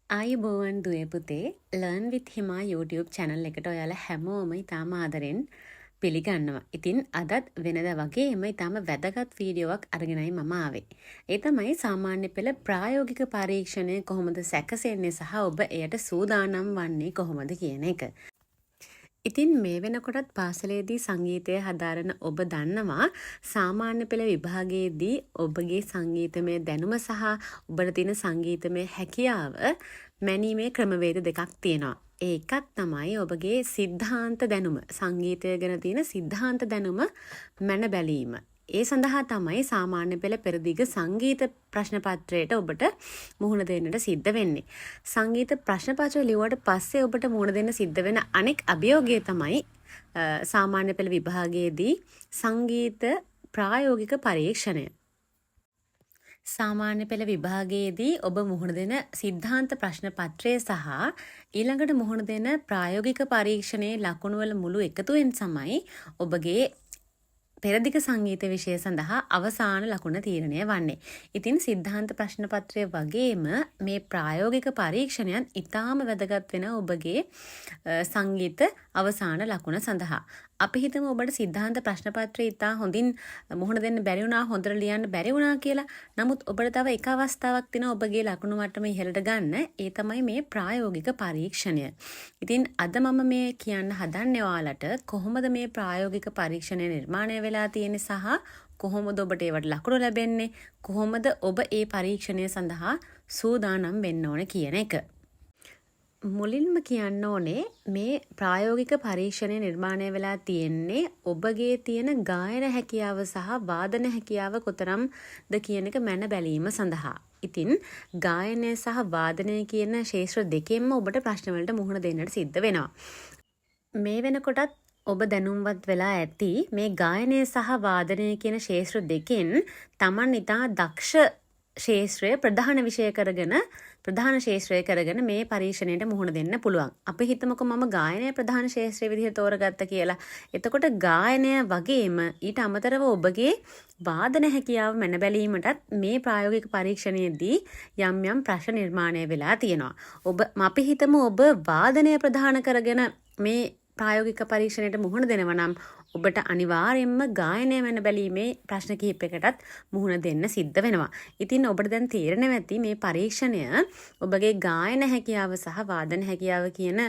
ආයුබෝවන් දුවේ පුතේ Learn with Hima YouTube channel එකට ඔයාලා හැමෝම ඉතාම ආදරෙන් පිළිගන්නවා. ඉතින් අදත් වෙනදා වගේම ඉතාම වැදගත් වීඩියෝවක් අරගෙනයි මම ආවේ. ඒ තමයි සාමාන්‍ය පෙළ ප්‍රායෝගික පරීක්ෂණය කොහොමද සැකසෙන්නේ සහ ඔබ එයට සූදානම් වන්නේ කොහොමද කියන එක. ඉතින් මේ වෙනකොටත් පාසලේදී සංගීතය හදාරන ඔබ දන්නවා සාමාන්‍ය පෙළ විභාගයේදී ඔබගේ සංගීතමය දැනුම සහ ඔබට තියෙන සංගීතමය හැකියාව මැනීමේ ක්‍රමවේද දෙකක් තියෙනවා. ඒ එකක් තමයි ඔබගේ සිද්ධාන්ත දැනුම. සංගීතය ගැන තියෙන සිද්ධාන්ත දැනුම මැන බැලීම. ඒ සඳහා තමයි සාමාන්‍ය පෙළ පෙරදිග සංගීත ප්‍රශ්න පත්‍රයට ඔබට මුහුණ දෙන්නට සිද්ධ වෙන්නේ. සංගීත ප්‍රශ්න පත්‍රය ලිව්වට පස්සේ ඔබට මුහුණ දෙන්න සිද්ධ වෙන අනෙක් අභියෝගය තමයි සාමාන්‍ය පෙළ විභාගයේදී සංගීත ප්‍රායෝගික පරීක්ෂණය. සාමාන්‍ය පෙළ විභාගයේදී ඔබ මුහුණ දෙන සිද්ධාන්ත ප්‍රශ්න පත්‍රය සහ ඊළඟට මුහුණ දෙන ප්‍රායෝගික පරීක්ෂණයේ ලකුණු වල මුළු එකතුවෙන් තමයි ඔබගේ පෙරදිග සංගීත විෂය සඳහා අවසාන ලකුණ තීරණය වන්නේ. ඉතින් සිද්ධාන්ත ප්‍රශ්න පත්‍රය වගේම මේ ප්‍රායෝගික පරීක්ෂණයන් ඉතාම වැදගත් වෙන ඔබගේ සංගීත අවසාන ලකුණ සඳහා. අපි හිතමු ඔබට සිද්ධාන්ත ප්‍රශ්න පත්‍රය ඉතා හොඳින් මුහුණ දෙන්න බැරි වුණා, හොඳට ලියන්න බැරි වුණා කියලා. නමුත් ඔබට තව එක අවස්ථාවක් තියෙනවා ඔබගේ ලකුණු මට්ටම ඉහළට ගන්න. ඒ තමයි මේ ප්‍රායෝගික පරීක්ෂණය. ඉතින් අද මම මේ කියන්න හදන්නේ ඔයාලට කොහොමද මේ ප්‍රායෝගික පරීක්ෂණය නිර්මාණය වෙලා තියෙන්නේ සහ කොහොමද ඔබට ඒවට ලකුණු ලැබෙන්නේ, කොහොමද ඔබ ඒ පරීක්ෂණය සඳහා සූදානම් වෙන්න ඕන කියන එක. මුලින්ම කියන්න ඕනේ මේ ප්‍රායෝගික පරීක්ෂණය නිර්මාණය වෙලා තියෙන්නේ ඔබගේ තියෙන ගායන හැකියාව සහ වාදන හැකියාව කොතරම්ද කියන එක මැන බැලීම සඳහා. ඉතින් ගායනය සහ වාදනය කියන ක්ෂේත්‍ර දෙකෙන්ම ඔබට ප්‍රශ්න වලට මුහුණ දෙන්නට සිද්ධ වෙනවා. මේ වෙනකොටත් ඔබ දැනුම්වත් වෙලා ඇති මේ ගායනය සහ වාදනය කියන ක්ෂේත්‍ර දෙකෙන් Taman ඉතා දක්ෂ ක්ෂේත්‍රය ප්‍රධාන විෂය කරගෙන ප්‍රධාන ක්ෂේත්‍රය කරගෙන මේ පරීක්ෂණයට මුහුණ දෙන්න පුළුවන්. අපි හිතමුකෝ මම ගායනය ප්‍රධාන ක්ෂේත්‍රය විදිහට තෝරගත්ත කියලා. එතකොට ගායනය වගේම ඊට අමතරව ඔබගේ වාදන හැකියාව මැන බැලීමටත් මේ ප්‍රායෝගික පරීක්ෂණයේදී යම් යම් ප්‍රශ්න නිර්මාණය වෙලා තියෙනවා. අපි හිතමු ඔබ වාදනය ප්‍රධාන කරගෙන මේ ප්‍රායෝගික පරීක්ෂණයට මුහුණ දෙනවා නම් ඔබට අනිවාර්යයෙන්ම ගායනය මැන බැලීමේ ප්‍රශ්න කිහිපයකටත් මුහුණ දෙන්න සිද්ධ වෙනවා. ඉතින් ඔබට දැන් තේරෙනවා ඇති මේ පරීක්ෂණය ඔබගේ ගායන හැකියාව සහ වාදන හැකියාව කියන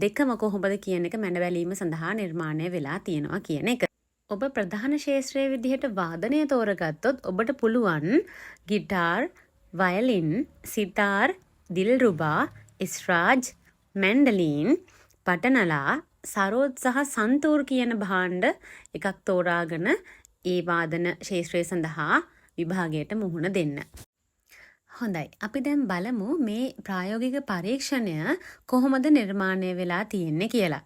දෙකම කොහොමද කියන එක මැන බැලීම සඳහා නිර්මාණය වෙලා තියෙනවා කියන එක. ඔබ ප්‍රධාන ක්ෂේත්‍රයේ විදිහට වාදනය තෝරගත්තොත් ඔබට පුළුවන් ගිටාර්, වයලින්, සිතාර්, දිල්රුබා, ඉස්රාජ්, මැන්ඩලින්, පටනලා, සරෝද් සහ සන්තූර් කියන භාණ්ඩ එකක් තෝරාගෙන ඒ වාදන ක්ෂේත්‍රය සඳහා විභාගයට මුහුණ දෙන්න. හොඳයි. අපි දැන් බලමු මේ ප්‍රායෝගික පරීක්ෂණය කොහොමද නිර්මාණය වෙලා තියෙන්නේ කියලා.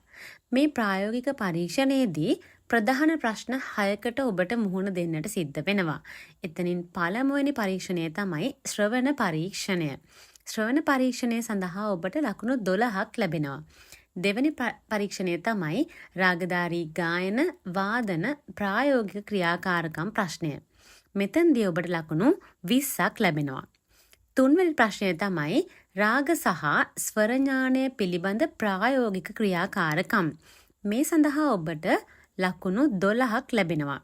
මේ ප්‍රායෝගික පරීක්ෂණයේදී ප්‍රධාන ප්‍රශ්න 6කට ඔබට මුහුණ දෙන්නට සිද්ධ වෙනවා. එතනින් පළමුවෙනි පරීක්ෂණය තමයි ශ්‍රවණ පරීක්ෂණය. ශ්‍රවණ පරීක්ෂණය සඳහා ඔබට ලකුණු 12ක් ලැබෙනවා. දෙවැනි පරීක්ෂණය තමයි රාගධාරී ගායන වාදන ප්‍රායෝගික ක්‍රියාකාරකම් ප්‍රශ්නය. මෙතනදී ඔබට ලකුණු 20ක් ලැබෙනවා. තුන්වෙනි ප්‍රශ්නය තමයි රාග සහ ස්වර ඥානය පිළිබඳ ප්‍රායෝගික ක්‍රියාකාරකම්. මේ සඳහා ඔබට ලකුණු 12ක් ලැබෙනවා.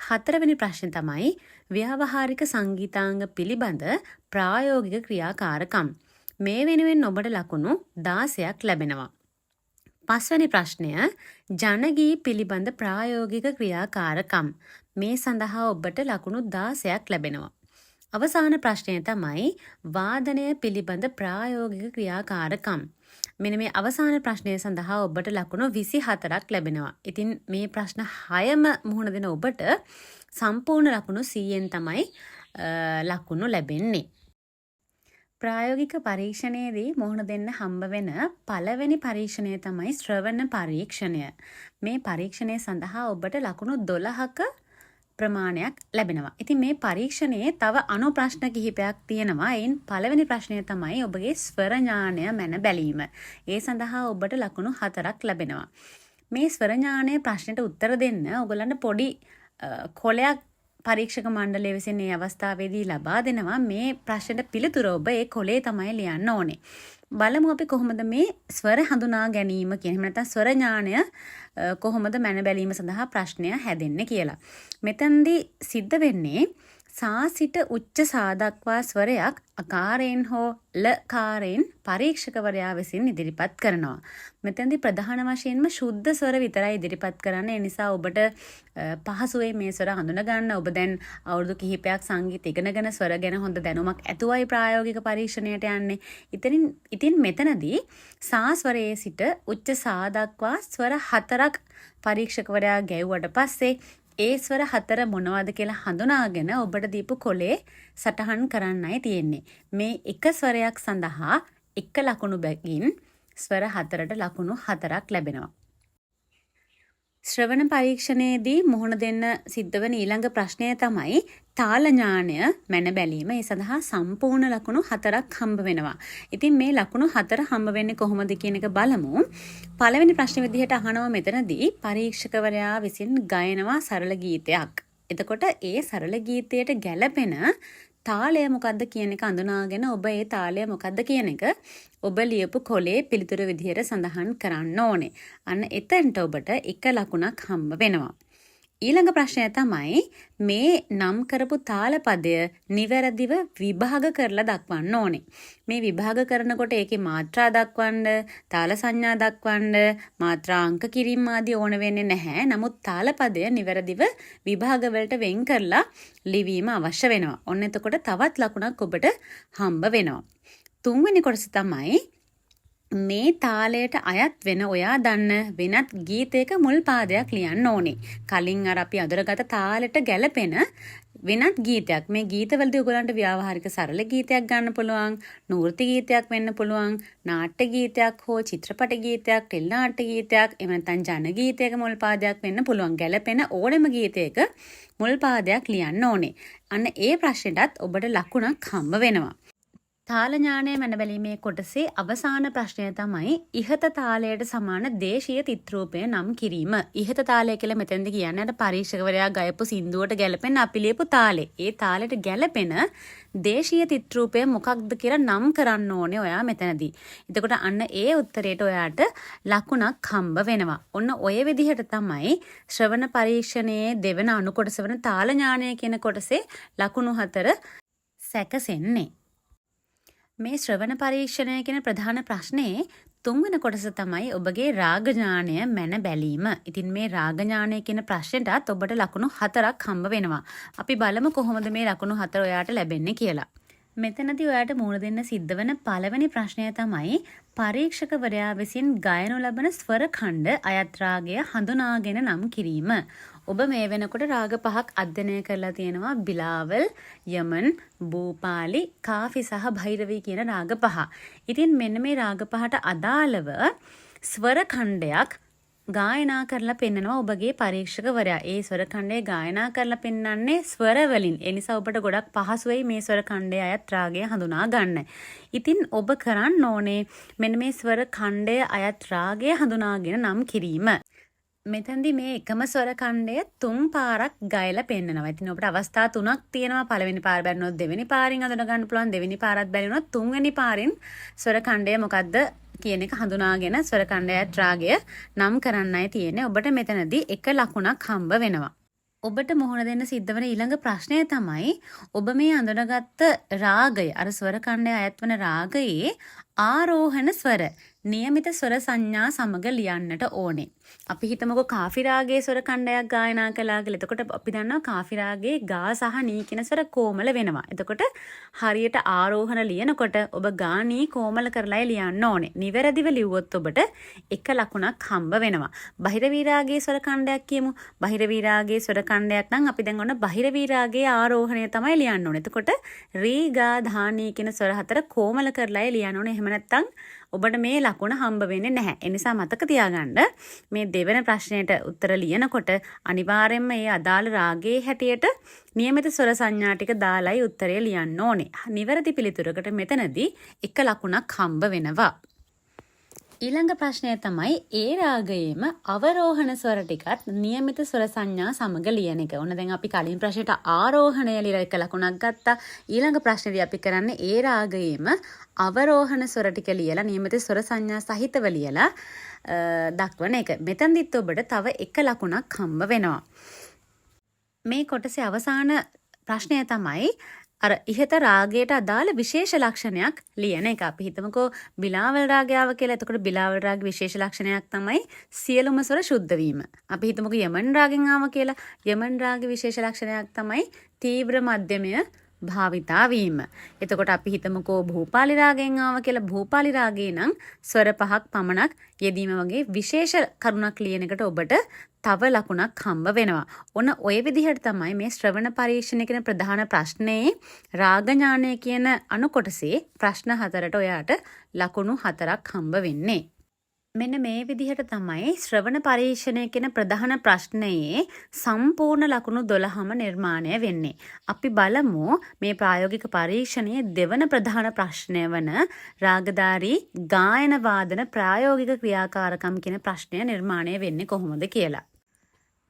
හතරවෙනි ප්‍රශ්නය තමයි ව්‍යාවහාරික සංගීතාංග පිළිබඳ ප්‍රායෝගික ක්‍රියාකාරකම්. මේ වෙනුවෙන් ඔබට ලකුණු 16ක් ලැබෙනවා. පස්වෙනි ප්‍රශ්නය ජනගී පිළිබඳ ප්‍රායෝගික ක්‍රියාකාරකම්. මේ සඳහා ඔබට ලකුණු 16ක් ලැබෙනවා. අවසාන ප්‍රශ්නය තමයි වාදනය පිළිබඳ ප්‍රායෝගික ක්‍රියාකාරකම්. මෙන්න මේ අවසාන ප්‍රශ්නය සඳහා ඔබට ලකුණු 24ක් ලැබෙනවා. ඉතින් මේ ප්‍රශ්න 6ම මුහුණ දෙන ඔබට සම්පූර්ණ ලකුණු 100න් තමයි ලකුණු ලැබෙන්නේ. ප්‍රායෝගික පරීක්ෂණයේදී මුහුණ දෙන්න හම්බ වෙන පළවෙනි පරීක්ෂණය තමයි ශ්‍රවණ පරීක්ෂණය. මේ පරීක්ෂණය සඳහා ඔබට ලකුණු 12ක ප්‍රමාණයක් ලැබෙනවා. ඉතින් මේ පරීක්ෂණයේ තව අනු ප්‍රශ්න කිහිපයක් තියෙනවා. එයින් පළවෙනි ප්‍රශ්නය තමයි ඔබගේ ස්වර ඥානය මැන බැලීම. ඒ සඳහා ඔබට ලකුණු 4ක් ලැබෙනවා. මේ ස්වර ඥානයේ ප්‍රශ්නෙට උත්තර දෙන්න ඔයගොල්ලන්ට පොඩි කොලයක් පරීක්ෂක මණ්ඩලය විසින් මේ අවස්ථාවේදී ලබා දෙනවා මේ ප්‍රශ්නෙට පිළිතුර ඔබ ඒ කොලේ තමයි ලියන්න ඕනේ. බලමු අපි කොහොමද මේ ස්වර හඳුනා ගැනීම කියන එහෙම නැත්නම් ස්වර ඥානය කොහොමද මැන බැලීම සඳහා ප්‍රශ්නය හැදෙන්නේ කියලා. මෙතනදී සිද්ධ වෙන්නේ සා සිට උච්ච සා දක්වා ස්වරයක් අකාරයෙන් හෝ ලකාරයෙන් පරීක්ෂකවරයා විසින් ඉදිරිපත් කරනවා. මෙතනදී ප්‍රධාන වශයෙන්ම ශුද්ධ ස්වර විතරයි ඉදිරිපත් කරන්නේ. ඒ නිසා ඔබට පහසුවේ මේ ස්වර හඳුනා ගන්න. ඔබ දැන් අවුරුදු කිහිපයක් සංගීත ඉගෙනගෙන ස්වර ගැන හොඳ දැනුමක් ඇතුවයි ප්‍රායෝගික පරීක්ෂණයට යන්නේ. ඉතින් මෙතනදී සා ස්වරයේ සිට උච්ච සා දක්වා ස්වර 4ක් පරීක්ෂකවරයා ගැයුවට පස්සේ ඒ ස්වර 4 මොනවද කියලා හඳුනාගෙන ඔබට දීපු කොලේ සටහන් කරන්නයි තියෙන්නේ. මේ එක ස්වරයක් සඳහා එක ලකුණු බැගින් ස්වර 4ට ලකුණු 4ක් ලැබෙනවා. ශ්‍රවණ පරීක්ෂණයේදී මුහුණ දෙන්න සිද්ධ වෙන ඊළඟ ප්‍රශ්නය තමයි තාල ඥානය මැන බැලීම. ඒ සඳහා සම්පූර්ණ ලකුණු 4ක් හම්බ වෙනවා. ඉතින් මේ ලකුණු 4 හම්බ වෙන්නේ කොහොමද කියන එක බලමු. පළවෙනි ප්‍රශ්න විදිහට අහනවා මෙතනදී පරීක්ෂකවරයා විසින් ගයනවා සරල ගීතයක්. එතකොට ඒ සරල ගීතයට ගැළපෙන තාලය මොකද්ද කියන එක අඳුනාගෙන ඔබ ඒ තාලය මොකද්ද කියන එක ඔබ ලියපු කොලේ පිළිතුරු විදිහට සඳහන් කරන්න ඕනේ. අන්න එතනට ඔබට එක ලකුණක් හම්බ වෙනවා. ඊළඟ ප්‍රශ්නය තමයි මේ නම් කරපු තාලපදය නිවැරදිව විභාග කරලා දක්වන්න ඕනේ. මේ විභාග කරනකොට ඒකේ මාත්‍රා දක්වන්න, තාල සංඥා දක්වන්න, මාත්‍රා අංක කිරීම ආදී ඕන වෙන්නේ නැහැ. නමුත් තාලපදය නිවැරදිව විභාග වලට වෙන් කරලා ලිවීම අවශ්‍ය වෙනවා. ඔන්න එතකොට තවත් ලකුණක් ඔබට හම්බ වෙනවා. තුන්වෙනි කොටස තමයි මේ තාලයට අයත් වෙන ඔයා දන්න වෙනත් ගීතයක මුල් පාදයක් ලියන්න ඕනේ. කලින් අර අපි අඳුරගත තාලෙට ගැලපෙන වෙනත් ගීතයක්. මේ ගීතවලදී ඔයගලන්ට ව්‍යාවහාරික සරල ගීතයක් ගන්න පුළුවන්, නෘත්‍ය ගීතයක් වෙන්න පුළුවන්, නාට්‍ය ගීතයක් හෝ චිත්‍රපට ගීතයක්, ටෙලි නාට්‍ය ගීතයක්, එහෙම නැත්නම් ජන ගීතයක මුල් පාදයක් වෙන්න පුළුවන්. ගැලපෙන ඕනෙම ගීතයක මුල් පාදයක් ලියන්න ඕනේ. අන්න ඒ ප්‍රශ්නෙටත් ඔබට ලකුණක් හම්බ වෙනවා. තාල ඥානය මැන බැලීමේ කොටසේ අවසාන ප්‍රශ්නය තමයි ඉහත තාලයට සමාන දේශීය තිත්‍රූපය නම් කිරීම. ඉහත තාලය කියලා මෙතෙන්ද කියන්නේ අර පරීක්ෂකවරයා ගයපු සින්දුවට ගැලපෙන අපි ලියපු තාලේ. ඒ තාලෙට ගැලපෙන දේශීය තිත්‍රූපය මොකක්ද කියලා නම් කරන්න ඕනේ ඔයා මෙතනදී. එතකොට අන්න ඒ උත්තරේට ඔයාට ලකුණක් හම්බ වෙනවා. ඔන්න ඔය විදිහට තමයි ශ්‍රවණ පරීක්ෂණයේ දෙවන අනු කොටස වන තාල ඥානය කියන කොටසේ ලකුණු 4 සැකසෙන්නේ. මේ ශ්‍රවණ පරීක්ෂණය කියන ප්‍රධාන ප්‍රශ්නේ තුන්වන කොටස තමයි ඔබගේ රාග ඥානය මැන බැලීම. ඉතින් මේ රාග ඥානය කියන ප්‍රශ්නෙටත් ඔබට ලකුණු 4ක් හම්බ වෙනවා. අපි බලමු කොහොමද මේ ලකුණු 4 ඔයාට ලැබෙන්නේ කියලා. මෙතනදී ඔයාට මුහුණ දෙන්න සිද්ධ වෙන පළවෙනි ප්‍රශ්නය තමයි පරීක්ෂකවරයා විසින් ගයනු ලබන ස්වර ඛණ්ඩ අයත් රාගය හඳුනාගෙන නම් කිරීම. ඔබ මේ වෙනකොට රාග 5ක් අධ්‍යයනය කරලා තියෙනවා. බිලාවල්, යමන්, භූපාලි, කාෆි සහ භෛරවී කියන රාග 5. ඉතින් මෙන්න මේ රාග 5ට අදාළව ස්වර ඛණ්ඩයක් ගායනා කරලා පෙන්නනවා ඔබගේ පරීක්ෂකවරයා. ඒ ස්වර ඛණ්ඩය ගායනා කරලා පෙන්වන්නේ ස්වර වලින්. ඒ නිසා ඔබට ගොඩක් පහසු වෙයි මේ ස්වර ඛණ්ඩයේ අයත් රාගය හඳුනා ගන්න. ඉතින් ඔබ කරන්න ඕනේ මෙන්න මේ ස්වර ඛණ්ඩයේ අයත් රාගය හඳුනාගෙන නම් කිරීම. මෙතෙන්දී මේ එකම ස්වර ඛණ්ඩය 3 පාරක් ගයලා පෙන්නනවා. ඉතින් ඔබට අවස්ථා 3ක් තියෙනවා. පළවෙනි පාර බැලුනොත් දෙවෙනි පාරින් අඳුන ගන්න පුළුවන්. දෙවෙනි පාරත් බැලුනොත් තුන්වෙනි පාරින් ස්වර ඛණ්ඩය මොකද්ද කියන එක හඳුනාගෙන ස්වර ඛණ්ඩයත් රාගය නම් කරන්නයි තියෙන්නේ. ඔබට මෙතනදී එක ලකුණක් හම්බ වෙනවා. ඔබට මුහුණ දෙන්න සිද්ධ වෙන ඊළඟ ප්‍රශ්නය තමයි ඔබ මේ අඳුනගත්ත රාගය අර ස්වර ඛණ්ඩය අයත් වන රාගයේ ආරෝහණ ස්වර නියමිත ස්වර සංඥා සමග ලියන්නට ඕනේ. අපි හිතමුකෝ කාෆි රාගයේ ස්වර ඛණ්ඩයක් ගායනා කළා කියලා. එතකොට අපි දන්නවා කාෆි රාගයේ ගා සහ නී කියන ස්වර කොමල වෙනවා. එතකොට හරියට ආරෝහණ ලියනකොට ඔබ ගා නී කොමල කරලායි ලියන්න ඕනේ. නිවැරදිව ලිව්වොත් ඔබට එක ලකුණක් හම්බ වෙනවා. බහිරවී රාගයේ ස්වර ඛණ්ඩයක් කියමු. බහිරවී රාගයේ ස්වර ඛණ්ඩයක් නම් අපි දැන් ඔන්න බහිරවී රාගයේ ආරෝහණය තමයි ලියන්න ඕනේ. එතකොට රී ගා ධා නී කියන ස්වර 4 කොමල කරලායි ලියන්න ඕනේ. එහෙම නැත්නම් ඔබට මේ ලකුණ හම්බ වෙන්නේ නැහැ. ඒ නිසා මතක තියාගන්න මේ දෙවන ප්‍රශ්නයට උත්තර ලියනකොට අනිවාර්යයෙන්ම මේ අදාළ රාගයේ හැටියට නියමිත ස්වර සංඥා ටික දාලායි උත්තරය ලියන්න ඕනේ. නිවැරදි පිළිතුරකට මෙතනදී එක ලකුණක් හම්බ වෙනවා. ඊළඟ ප්‍රශ්නය තමයි ඒ රාගයේම අවරෝහණ ස්වර ටිකත් નિયમિત ස්වර සංඥා සමග ලියන එක. ඔන්න දැන් අපි කලින් ප්‍රශ්නෙට ආරෝහණය ලියලා එක ලකුණක් ගත්තා. ඊළඟ ප්‍රශ්නේදී අපි කරන්නේ ඒ රාගයේම අවරෝහණ ස්වර ටික ලියලා નિયમિત ස්වර සංඥා සහිතව ලියලා දක්වන එක. මෙතනදිත් ඔබට තව එක ලකුණක් හම්බ වෙනවා. මේ කොටසේ අවසාන ප්‍රශ්නය තමයි අර ඉහත රාගයට අදාළ විශේෂ ලක්ෂණයක් ලියන එක. අපි හිතමුකෝ බිලාවල් රාගයාව කියලා. එතකොට බිලාවල් රාග විශේෂ ලක්ෂණයක් තමයි සියලුම ස්වර ශුද්ධ වීම. අපි හිතමුකෝ යමන් රාගෙන් ආව කියලා. යමන් රාග විශේෂ ලක්ෂණයක් තමයි තීව්‍ර මධ්‍යමය භාවිතා වීම. එතකොට අපි හිතමුකෝ භූපාලි රාගයෙන් ආව කියලා. භූපාලි රාගේ නම් ස්වර 5ක් පමණක් යෙදීම වගේ විශේෂ කරුණක් ලියන එකට ඔබට තව ලකුණක් හම්බ වෙනවා. ඔන්න ඔය විදිහට තමයි මේ ශ්‍රවණ පරීක්ෂණය කියන ප්‍රධාන ප්‍රශ්නයේ රාග ඥානය කියන අනු කොටසේ ප්‍රශ්න 4ට ඔයාට ලකුණු 4ක් හම්බ වෙන්නේ. මෙන්න මේ විදිහට තමයි ශ්‍රවණ පරීක්ෂණය කියන ප්‍රධාන ප්‍රශ්නයේ සම්පූර්ණ ලකුණු 12ම නිර්මාණය වෙන්නේ. අපි බලමු මේ ප්‍රායෝගික පරීක්ෂණයේ දෙවන ප්‍රධාන ප්‍රශ්නය වන රාගධාරී ගායන වාදන ප්‍රායෝගික ක්‍රියාකාරකම් කියන ප්‍රශ්නය නිර්මාණය වෙන්නේ කොහොමද කියලා.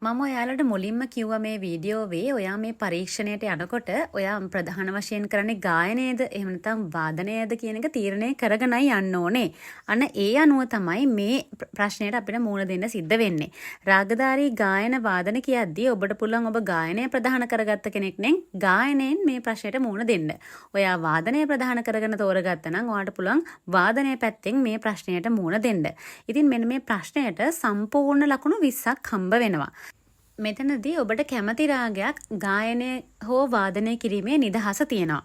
මම ඔයාලට මුලින්ම කිව්වා මේ වීඩියෝවේ ඔයා මේ පරීක්ෂණයට යනකොට ඔයා ප්‍රධාන වශයෙන් කරන්නේ ගායනයේද එහෙම නැත්නම් වාදනයේද කියන එක තීරණය කරගෙනයි යන්න ඕනේ. අන්න ඒ අනුව තමයි මේ ප්‍රශ්නයට අපිට මුහුණ දෙන්න සිද්ධ වෙන්නේ. රාගධාරී ගායන වාදන කියද්දී ඔබට පුළුවන් ඔබ ගායනය ප්‍රධාන කරගත්ත කෙනෙක් නම් ගායනයෙන් මේ ප්‍රශ්නයට මුහුණ දෙන්න. ඔයා වාදනය ප්‍රධාන කරගෙන තෝරගත්තා නම් ඔයාට පුළුවන් වාදනය පැත්තෙන් මේ ප්‍රශ්නයට මුහුණ දෙන්න. ඉතින් මෙන්න මේ ප්‍රශ්නයට සම්පූර්ණ ලකුණු 20ක් හම්බ වෙනවා. මෙතනදී ඔබට කැමති රාගයක් ගායනය හෝ වාදනය කිරීමේ නිදහස තියෙනවා.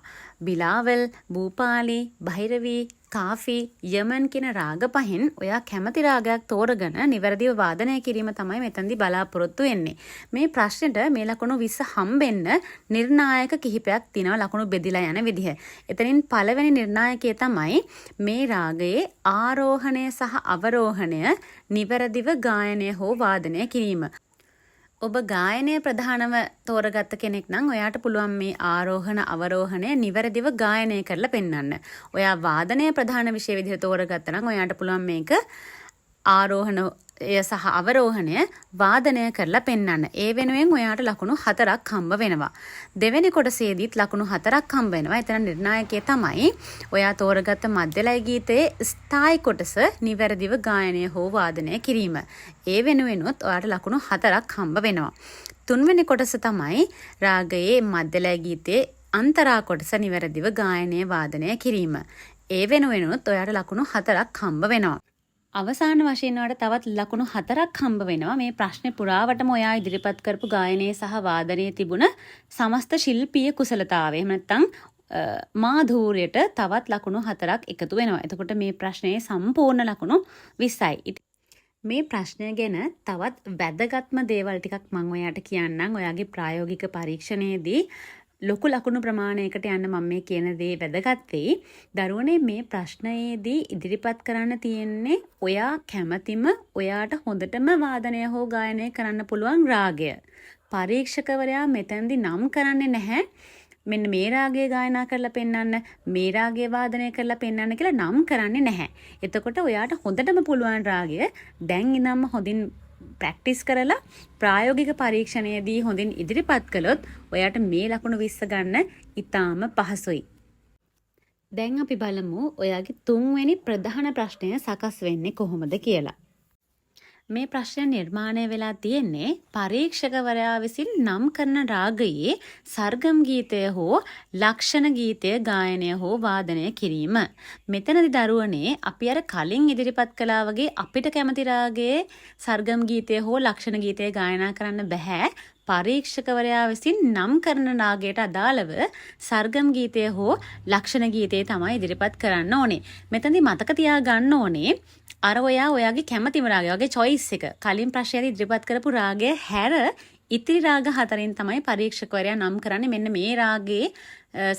බිලාවල්, භූපාලි, භෛරවී, කාෆි, යමන් කියන රාග පහෙන් ඔයා කැමති රාගයක් තෝරගෙන නිවැරදිව වාදනය කිරීම තමයි මෙතනදී බලාපොරොත්තු වෙන්නේ. මේ ප්‍රශ්නෙට මේ ලකුණු 20 හම්බෙන්න නිර්ණායක කිහිපයක් තියෙනවා ලකුණු බෙදිලා යන විදිහ. එතනින් පළවෙනි නිර්ණායකය තමයි මේ රාගයේ ආරෝහණය සහ අවරෝහණය නිවැරදිව ගායනය හෝ වාදනය කිරීම. ඔබ ගායනය ප්‍රධානව තෝරගත්ත කෙනෙක් නම් ඔයාට පුළුවන් මේ ආරෝහණ අවරෝහණය නිවැරදිව ගායනය කරලා පෙන්වන්න. ඔයා වාදනය ප්‍රධාන විෂය විදිහට තෝරගත්තා නම් ඔයාට පුළුවන් මේක ආරෝහණය සහ අවරෝහණය වාදනය කරලා පෙන්වන්න. ඒ වෙනුවෙන් ඔයාට ලකුණු 4ක් හම්බ වෙනවා. දෙවෙනි කොටසේදීත් ලකුණු 4ක් හම්බ වෙනවා. එතන නිර්ණායකය තමයි ඔයා තෝරගත්ත මධ්‍යලය ගීතයේ ස්ථායි කොටස නිවැරදිව ගායනය හෝ වාදනය කිරීම. ඒ වෙනුවෙනුත් ඔයාට ලකුණු 4ක් හම්බ වෙනවා. තුන්වෙනි කොටස තමයි රාගයේ මධ්‍යලය ගීතයේ අන්තරා කොටස නිවැරදිව ගායනය වාදනය කිරීම. ඒ වෙනුවෙනුත් ඔයාට ලකුණු 4ක් හම්බ වෙනවා. අවසාන වශයෙන් ඔයාලට තවත් ලකුණු 4ක් හම්බ වෙනවා මේ ප්‍රශ්නේ පුරාවටම ඔයා ඉදිරිපත් කරපු ගායනයේ සහ වාදනයේ තිබුණ සමස්ත ශිල්පීය කුසලතාවය. එහෙම නැත්නම් මාධූර්යයට තවත් ලකුණු 4ක් එකතු වෙනවා. එතකොට මේ ප්‍රශ්නයේ සම්පූර්ණ ලකුණු 20යි. මේ ප්‍රශ්නය ගැන තවත් වැදගත්ම දේවල් ටිකක් මම ඔයාට කියන්නම්. ඔයාගේ ප්‍රායෝගික පරීක්ෂණයේදී ලොකු ලකුණු ප්‍රමාණයකට යන්න මම මේ කියන දේ වැදගත් වෙයි. දරුවනේ මේ ප්‍රශ්නයේදී ඉදිරිපත් කරන්න තියෙන්නේ ඔයා කැමතිම ඔයාට හොඳටම වාදනය හෝ ගායනය කරන්න පුළුවන් රාගය. පරීක්ෂකවරයා මෙතනදී නම් කරන්නේ නැහැ මෙන්න මේ රාගය ගායනා කරලා පෙන්වන්න, මේ රාගය වාදනය කරලා පෙන්වන්න කියලා නම් කරන්නේ නැහැ. එතකොට ඔයාට හොඳටම පුළුවන් රාගය දැන් ඉඳන්ම හොඳින් ප්‍රැක්ටිස් කරලා ප්‍රායෝගික පරීක්ෂණයේදී හොඳින් ඉදිරිපත් කළොත් ඔයාට මේ ලකුණු 20 ගන්න ඉතාම පහසුයි. දැන් අපි බලමු ඔයාගේ තුන්වෙනි ප්‍රධාන ප්‍රශ්නය සකස් වෙන්නේ කොහොමද කියලා. මේ ප්‍රශ්නය නිර්මාණය වෙලා තියෙන්නේ පරීක්ෂකවරයා විසින් නම් කරන රාගයේ සර්ගම් ගීතය හෝ ලක්ෂණ ගීතය ගායනය හෝ වාදනය කිරීම. මෙතනදී දරුවනේ අපි අර කලින් ඉදිරිපත් කළා වගේ අපිට කැමති රාගයේ සර්ගම් ගීතය හෝ ලක්ෂණ ගීතය ගායනා කරන්න බෑ. පරීක්ෂකවරයා විසින් නම් කරන රාගයට අදාළව සර්ගම් ගීතය හෝ ලක්ෂණ ගීතය තමයි ඉදිරිපත් කරන්න ඕනේ. මෙතනදී මතක තියාගන්න ඕනේ අර ඔයාගේ කැමතිම රාගය වගේ choice එක කලින් ප්‍රශ්නයේදී ඉදිරිපත් කරපු රාගය හැර ඉතිරි රාග 4න් තමයි පරීක්ෂකවරයා නම් කරන්නේ මෙන්න මේ රාගයේ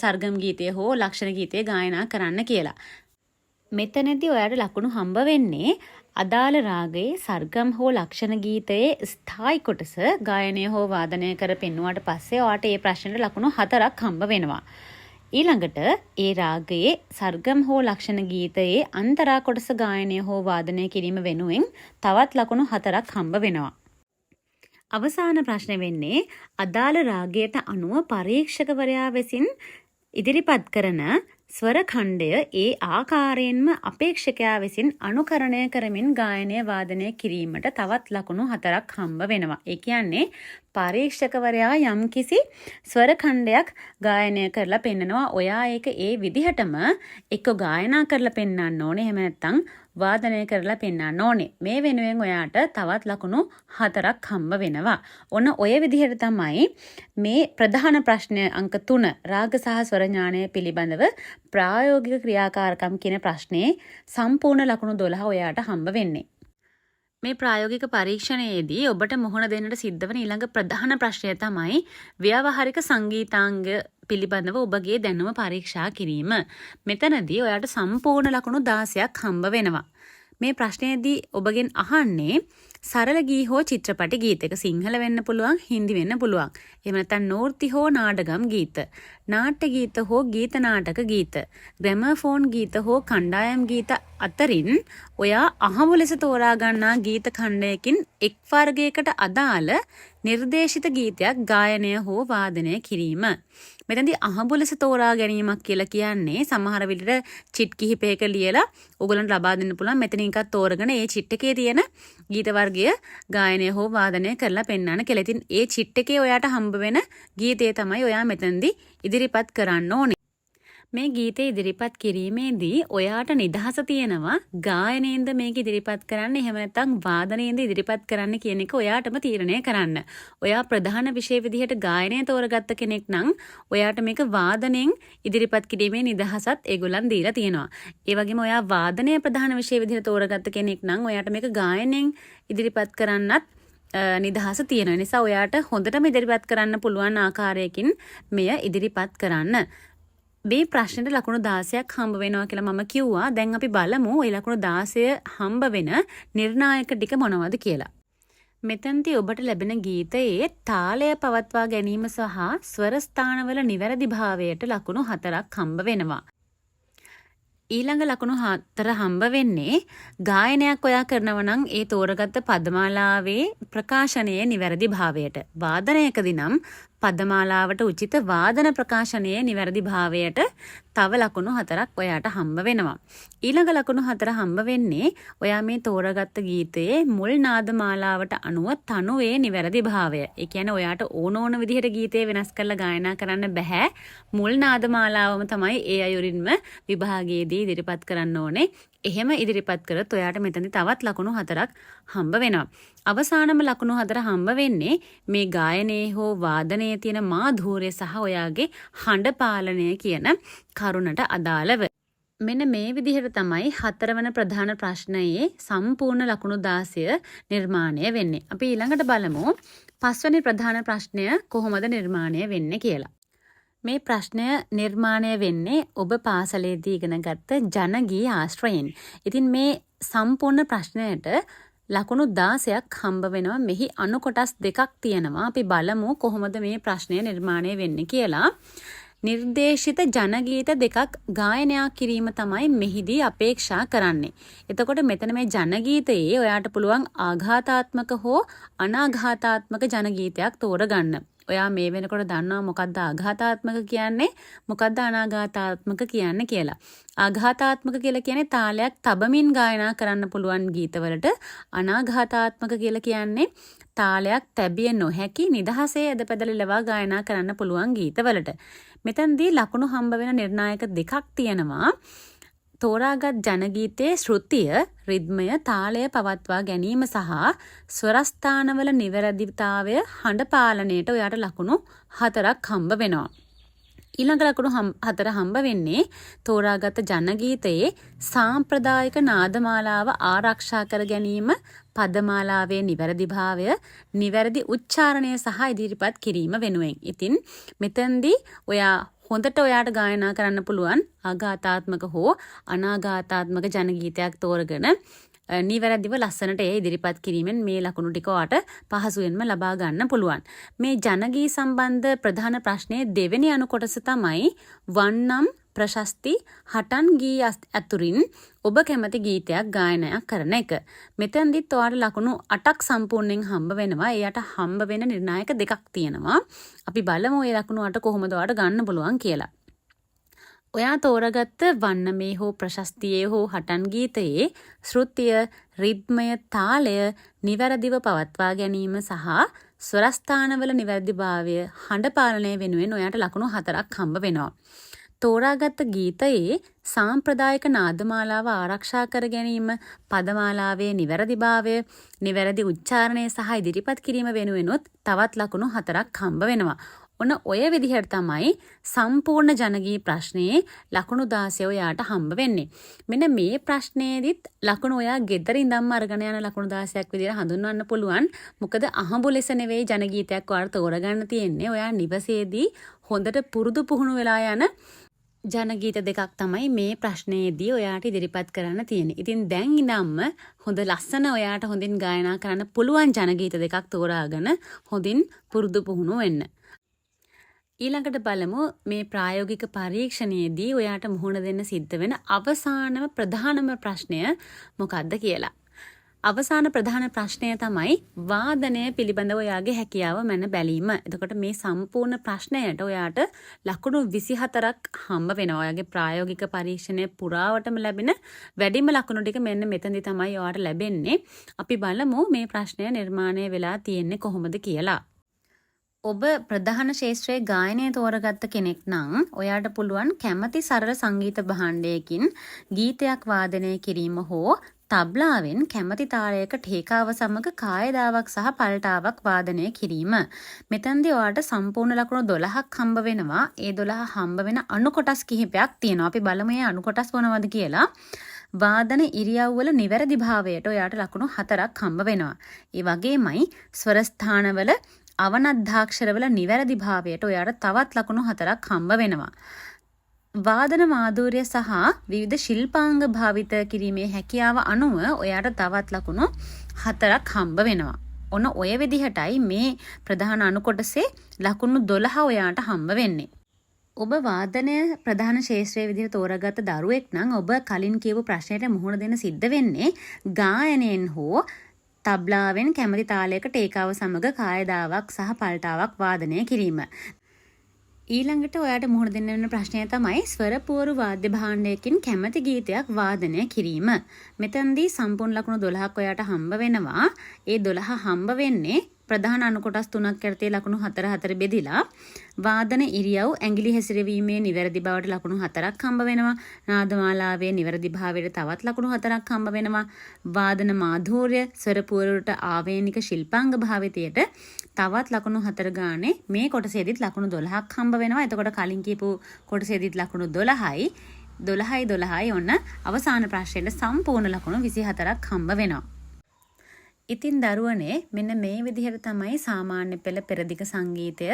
සර්ගම් ගීතය හෝ ලක්ෂණ ගීතය ගායනා කරන්න කියලා. මෙතනදී ඔයාට ලකුණු හම්බ වෙන්නේ අදාළ රාගයේ සර්ගම් හෝ ලක්ෂණ ගීතයේ ස්ථායි කොටස ගායනය හෝ වාදනය කර පෙන්වුවාට පස්සේ ඔයාට මේ ප්‍රශ්නෙට ලකුණු 4ක් හම්බ වෙනවා. ඊළඟට ඒ රාගයේ සර්ගම් හෝ ලක්ෂණ ගීතයේ අන්තරා කොටස ගායනය හෝ වාදනය කිරීම වෙනුවෙන් තවත් ලකුණු 4ක් හම්බ වෙනවා. අවසාන ප්‍රශ්නේ වෙන්නේ අදාළ රාගයට අනුව පරීක්ෂකවරයා විසින් ඉදිරිපත් කරන ස්වර ඛණ්ඩය ඒ ආකාරයෙන්ම අපේක්ෂකයා විසින් අනුකරණය කරමින් ගායනය වාදනය කිරීමට තවත් ලකුණු 4ක් හම්බ වෙනවා. ඒ කියන්නේ පරීක්ෂකවරයා යම්කිසි ස්වර ඛණ්ඩයක් ගායනය කරලා පෙන්නනවා. ඔයා ඒක ඒ විදිහටම එක්ක ගායනා කරලා පෙන්නන්න ඕනේ. එහෙම නැත්නම් වාදනය කරලා පෙන්නන්න ඕනේ. මේ වෙනුවෙන් ඔයාට තවත් ලකුණු 4ක් හම්බ වෙනවා. ඔන්න ඔය විදිහට තමයි මේ ප්‍රධාන ප්‍රශ්නය අංක 3 රාග සහ ස්වර ඥානය පිළිබඳව ප්‍රායෝගික ක්‍රියාකාරකම් කියන ප්‍රශ්නේ සම්පූර්ණ ලකුණු 12 ඔයාට හම්බ වෙන්නේ. මේ ප්‍රායෝගික පරීක්ෂණයේදී ඔබට මුහුණ දෙන්නට සිද්ධ වන ඊළඟ ප්‍රධාන ප්‍රශ්නය තමයි ව්‍යාවහාරික සංගීතාංග පිළිබඳව ඔබගේ දැනුම පරීක්ෂා කිරීම. මෙතනදී ඔයාට සම්පූර්ණ ලකුණු 16ක් හම්බ වෙනවා. මේ ප්‍රශ්නයේදී ඔබගෙන් අහන්නේ සරල ගී හෝ චිත්‍රපට ගීතයක සිංහල වෙන්න පුළුවන්, හින්දි වෙන්න පුළුවන්. එහෙම නැත්නම් නෝර්ති හෝ නාටකම් ගීත, නාට්‍ය ගීත හෝ ගීත නාටක ගීත, ග්‍රැමෆෝන් ගීත හෝ කණ්ඩායම් ගීත අතරින් ඔයා අහමු ලෙස තෝරා ගන්නා ගීත ඛණ්ඩයකින් එක් වර්ගයකට අදාළ නිර්දේශිත ගීතයක් ගායනය හෝ වාදනය කිරීම. මෙතනදී අහඹු ලෙස තෝරා ගැනීමක් කියලා කියන්නේ සමහර විට චිට් කිහිපයක ලියලා ඔයගොල්ලන්ට ලබා දෙන්න පුළුවන්. මෙතනින් එකක් තෝරගෙන ඒ චිට් එකේ තියෙන ගීත වර්ගය ගායනය හෝ වාදනය කරලා පෙන්වන්න කියලා. ඉතින් ඒ චිට් එකේ ඔයාට හම්බ වෙන ගීතය තමයි ඔයා මෙතනදී ඉදිරිපත් කරන්න ඕනේ. මේ ගීතය ඉදිරිපත් කිරීමේදී ඔයාට නිදහස තියෙනවා ගායනයෙන්ද මේක ඉදිරිපත් කරන්න, එහෙම නැත්නම් වාදනයෙන්ද ඉදිරිපත් කරන්න කියන එක ඔයාටම තීරණය කරන්න. ඔයා ප්‍රධාන විෂය විදිහට ගායනය තෝරගත්ත කෙනෙක් නම් ඔයාට මේක වාදනයෙන් ඉදිරිපත් කිරීමේ නිදහසත් ඒගොල්ලන් දීලා තියෙනවා. ඒ වගේම ඔයා වාදනය ප්‍රධාන විෂය විදිහට තෝරගත්ත කෙනෙක් නම් ඔයාට මේක ගායනයෙන් ඉදිරිපත් කරන්නත් නිදහස තියෙන නිසා ඔයාට හොඳටම ඉදිරිපත් කරන්න පුළුවන් ආකාරයකින් මෙය ඉදිරිපත් කරන්න. මේ ප්‍රශ්නෙට ලකුණු 16ක් හම්බ වෙනවා කියලා මම කිව්වා. දැන් අපි බලමු ඒ ලකුණු 16 හම්බ වෙන නිර්ණායක ටික මොනවද කියලා. මෙතනදී ඔබට ලැබෙන ගීතයේ තාලය පවත්වා ගැනීම සහ ස්වර ස්ථානවල නිවැරදිභාවයට ලකුණු 4ක් හම්බ වෙනවා. ඊළඟ ලකුණු 4 හම්බ වෙන්නේ ගායනයක් ඔයා කරනවා නම් ඒ තෝරගත්ත පදමාලාවේ ප්‍රකාශනයේ නිවැරදි භාවයට. වාදනයකදී නම් පදමාලාවට උචිත වාදන ප්‍රකාශනයේ නිවැරදි භාවයට තව ලකුණු 4ක් ඔයාට හම්බ වෙනවා. ඊළඟ ලකුණු 4 හම්බ වෙන්නේ ඔයා මේ තෝරගත්ත ගීතයේ මුල් නාදමාලාවට අනුව තනුවේ නිවැරදි භාවය. ඒ කියන්නේ ඔයාට ඕන විදිහට ගීතය වෙනස් කරලා ගායනා කරන්න බෑ. මුල් නාදමාලාවම තමයි ඒ අයුරින්ම විභාගයේදී ඉදිරිපත් කරන්න ඕනේ. එහෙම ඉදිරිපත් කරත් ඔයාට මෙතනදී තවත් ලකුණු 4ක් හම්බ වෙනවා. අවසානම ලකුණු 4 හම්බ වෙන්නේ මේ ගායනයේ හෝ වාදනයේ තියෙන මාධූර්ය සහ ඔයාගේ හඬ පාලනය කියන කරුණට අදාළව. මෙන්න මේ විදිහට තමයි 4 වෙනි ප්‍රධාන ප්‍රශ්නයේ සම්පූර්ණ ලකුණු 16 නිර්මාණය වෙන්නේ. අපි ඊළඟට බලමු 5 වෙනි ප්‍රධාන ප්‍රශ්නය කොහොමද නිර්මාණය වෙන්නේ කියලා. මේ ප්‍රශ්නය නිර්මාණය වෙන්නේ ඔබ පාසලේදී ඉගෙනගත්ත ජනගී ආශ්‍රයෙන්. ඉතින් මේ සම්පූර්ණ ප්‍රශ්නයට ලකුණු 16ක් හම්බ වෙනවා. මෙහි අණු කොටස් දෙකක් තියෙනවා. අපි බලමු කොහොමද මේ ප්‍රශ්නය නිර්මාණය වෙන්නේ කියලා. නිර්දේශිත ජනගීත දෙකක් ගායනයක් කිරීම තමයි මෙහිදී අපේක්ෂා කරන්නේ. එතකොට මෙතන මේ ජනගීතයේ ඔයාට පුළුවන් ආඝාතාත්මක හෝ අනාඝාතාත්මක ජනගීතයක් තෝරගන්න. ඔයා මේ වෙනකොට දන්නවා මොකක්ද ආඝාතාත්මක කියන්නේ, මොකක්ද අනාඝාතාත්මක කියන්නේ කියලා. ආඝාතාත්මක කියලා කියන්නේ තාලයක් තබමින් ගායනා කරන්න පුළුවන් ගීතවලට. අනාඝාතාත්මක කියලා කියන්නේ තාලයක් තැබිය නොහැකි නිදහසේ ඇදපැදලි ලවා ගායනා කරන්න පුළුවන් ගීතවලට. මෙතනදී ලකුණු හම්බ වෙන නිර්ණායක දෙකක් තියෙනවා. තෝරාගත් ජනගීතයේ ශ්‍රුතිය, රිද්මය, තාලය පවත්වා ගැනීම සහ ස්වරස්ථානවල නිවැරදිතාවය හඬ පාලනයට ඔයාට ලකුණු 4ක් හම්බ වෙනවා. ඊළඟ ලකුණු 4 හම්බ වෙන්නේ තෝරාගත් ජනගීතයේ සාම්ප්‍රදායික නාදමාලාව ආරක්ෂා කර ගැනීම, පදමාලාවේ නිවැරදිභාවය, නිවැරදි උච්චාරණය සහ ඉදිරිපත් කිරීම වෙනුවෙන්. ඉතින් මෙතෙන්දී ඔයා හොඳට ඔයාට ගායනා කරන්න පුළුවන් ආඝාතාත්මක හෝ අනාඝාතාත්මක ජනගීතයක් තෝරගෙන නිවැරදිව ලස්සනට ඒ ඉදිරිපත් කිරීමෙන් මේ ලකුණු ටික ඔයාට පහසුවෙන්ම ලබා ගන්න පුළුවන්. මේ ජනගී සම්බන්ධ ප්‍රධාන ප්‍රශ්නයේ දෙවෙනි අනු කොටස තමයි වන්නම් ප්‍රශස්ති හටන් ගී ඇතුරින් ඔබ කැමති ගීතයක් ගායනයක් කරන එක. මෙතෙන්දිත් ඔයාට ලකුණු 8ක් සම්පූර්ණයෙන් හම්බ වෙනවා. එයාට හම්බ වෙන නිර්ණායක දෙකක් තියෙනවා. අපි බලමු මේ ලකුණු 8 කොහොමද ඔයාට ගන්න පුළුවන් කියලා. ඔයා තෝරගත්ත වන්නමේ හෝ ප්‍රශස්තියේ හෝ හටන් ගීතයේ ශ්‍රුතිය, රිද්මය, තාලය නිවැරදිව පවත්වා ගැනීම සහ ස්වරස්ථානවල නිවැරදිභාවය හඬ පාලනය වෙනුවෙන් ඔයාට ලකුණු 4ක් හම්බ වෙනවා. තෝරාගත්ත ගීතයේ සාම්ප්‍රදායික නාදමාලාව ආරක්ෂා කර ගැනීම, පදමාලාවේ නිවැරදිභාවය, නිවැරදි උච්චාරණය සහ ඉදිරිපත් කිරීම වෙනුවෙනුත් තවත් ලකුණු 4ක් හම්බ වෙනවා. ඔන්න ඔය විදිහට තමයි සම්පූර්ණ ජනගී ප්‍රශ්නයේ ලකුණු 16 ඔයාට හම්බ වෙන්නේ. මෙන්න මේ ප්‍රශ්නයේදීත් ලකුණු ඔයා ගෙදර ඉඳන්ම අරගෙන යන ලකුණු 16ක් විදිහට හඳුන්වන්න පුළුවන්. මොකද අහඹු ලෙස නෙවෙයි ජනගීතයක් ඔයාලා තෝරගන්න තියෙන්නේ. ඔයා නිවසේදී හොඳට පුරුදු පුහුණු වෙලා යන ජනගීත දෙකක් තමයි මේ ප්‍රශ්නයේදී ඔයාට ඉදිරිපත් කරන්න තියෙන්නේ. ඉතින් දැන් ඉඳන්ම හොඳ ලස්සන ඔයාට හොඳින් ගායනා කරන්න පුළුවන් ජනගීත දෙකක් තෝරාගෙන හොඳින් පුරුදු පුහුණු වෙන්න. ඊළඟට බලමු මේ ප්‍රායෝගික පරීක්ෂණයේදී ඔයාට මුහුණ දෙන්න සිද්ධ වෙන අවසානම ප්‍රධානම ප්‍රශ්නය මොකක්ද කියලා. අවසාන ප්‍රධාන ප්‍රශ්නය තමයි වාදනය පිළිබඳව ඔයාගේ හැකියාව මැන බැලීම. එතකොට මේ සම්පූර්ණ ප්‍රශ්නයට ඔයාට ලකුණු 24ක් හම්බ වෙනවා. ඔයාගේ ප්‍රායෝගික පරීක්ෂණය පුරාවටම ලැබෙන වැඩිම ලකුණු ටික මෙන්න මෙතනදී තමයි ඔයාට ලැබෙන්නේ. අපි බලමු මේ ප්‍රශ්නය නිර්මාණය වෙලා තියෙන්නේ කොහොමද කියලා. ඔබ ප්‍රධාන ශාස්ත්‍රයේ ගායනය තෝරගත්ත කෙනෙක් නම් ඔයාට පුළුවන් කැමති සරල සංගීත භාණ්ඩයකින් ගීතයක් වාදනය කිරීම හෝ තබ්ලාවෙන් කැමති තාලයක ටේකාව සමග කායදාවක් සහ පල්ටාවක් වාදනය කිරීම. මෙතනදී ඔයාට සම්පූර්ණ ලකුණු 12ක් හම්බ වෙනවා. ඒ 12 හම්බ වෙන අණු කොටස් කිහිපයක් තියෙනවා. අපි බලමු මේ අණු කොටස් මොනවද කියලා. වාදන ඉරියව්වල නිවැරදිභාවයට ඔයාට ලකුණු 4ක් හම්බ වෙනවා. ඒ වගේමයි ස්වර ස්ථානවල අවනද්ධාක්ෂරවල නිවැරදිභාවයට ඔයාට තවත් ලකුණු 4ක් හම්බ වෙනවා. වාදන මාධුර්ය සහ විවිධ ශිල්පාංග භාවිත කිරීමේ හැකියාව අනුව ඔයාට තවත් ලකුණු 4ක් හම්බ වෙනවා. ඔන්න ඔය විදිහටයි මේ ප්‍රධාන අණු කොටසේ ලකුණු 12 ඔයාට හම්බ වෙන්නේ. ඔබ වාදනය ප්‍රධාන ශාස්ත්‍රයේ විදිහට තෝරාගත්ත දරුවෙක් නම් ඔබ කලින් කියපු ප්‍රශ්නයට මුහුණ දෙන්න සිද්ධ වෙන්නේ ගායනයෙන් හෝ තබ්ලාවෙන් කැමති තාලයක ටේකාව සමග කායදාවක් සහ පල්ටාවක් වාදනය කිරීම. ඊළඟට ඔයාට මුහුණ දෙන්න වෙන ප්‍රශ්නය තමයි ස්වර පුවරු වාද්‍ය භාණ්ඩයකින් කැමති ගීතයක් වාදනය කිරීම. මෙතනදී සම්පූර්ණ ලකුණු 12ක් ඔයාට හම්බ වෙනවා. ඒ 12 හම්බ වෙන්නේ ප්‍රධාන අණු කොටස් 3ක් යටතේ ලකුණු 4 බෙදිලා වාදන ඉරියව් ඇඟිලි හැසිරවීමේ නිවැරදි බවට ලකුණු 4ක් හම්බ වෙනවා. නාදමාලාවේ නිවැරදි භාවයට තවත් ලකුණු 4ක් හම්බ වෙනවා. වාදන මාධුර්ය ස්වර පුවරුට ආවේනික ශිල්පාංග භාවිතයට තවත් ලකුණු 4 ගානේ මේ කොටසේදීත් ලකුණු 12ක් හම්බ වෙනවා. එතකොට කලින් කියපු කොටසේදීත් ලකුණු 12යි 12යි ඔන්න අවසාන ප්‍රශ්නෙට සම්පූර්ණ ලකුණු 24ක් හම්බ වෙනවා. ඉතින් දරුවනේ මෙන්න මේ විදිහට තමයි සාමාන්‍ය පෙළ පෙරදිග සංගීතය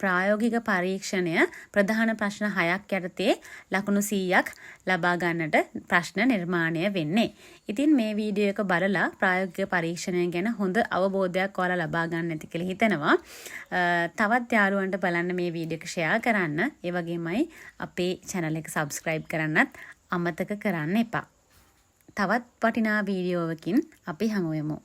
ප්‍රායෝගික පරීක්ෂණය ප්‍රධාන ප්‍රශ්න 6ක් යටතේ ලකුණු 100ක් ලබා ගන්නට ප්‍රශ්න නිර්මාණය වෙන්නේ. ඉතින් මේ වීඩියෝ එක බලලා ප්‍රායෝගික පරීක්ෂණය ගැන හොඳ අවබෝධයක් ඔයාලා ලබා ගන්න ඇති කියලා හිතනවා. තවත් යාළුවන්ට බලන්න මේ වීඩියෝ එක ෂෙයා කරන්න. ඒ වගේමයි අපේ channel එක subscribe කරන්නත් අමතක කරන්න එපා. තවත් වටිනා වීඩියෝවකින් අපි හමු වෙමු.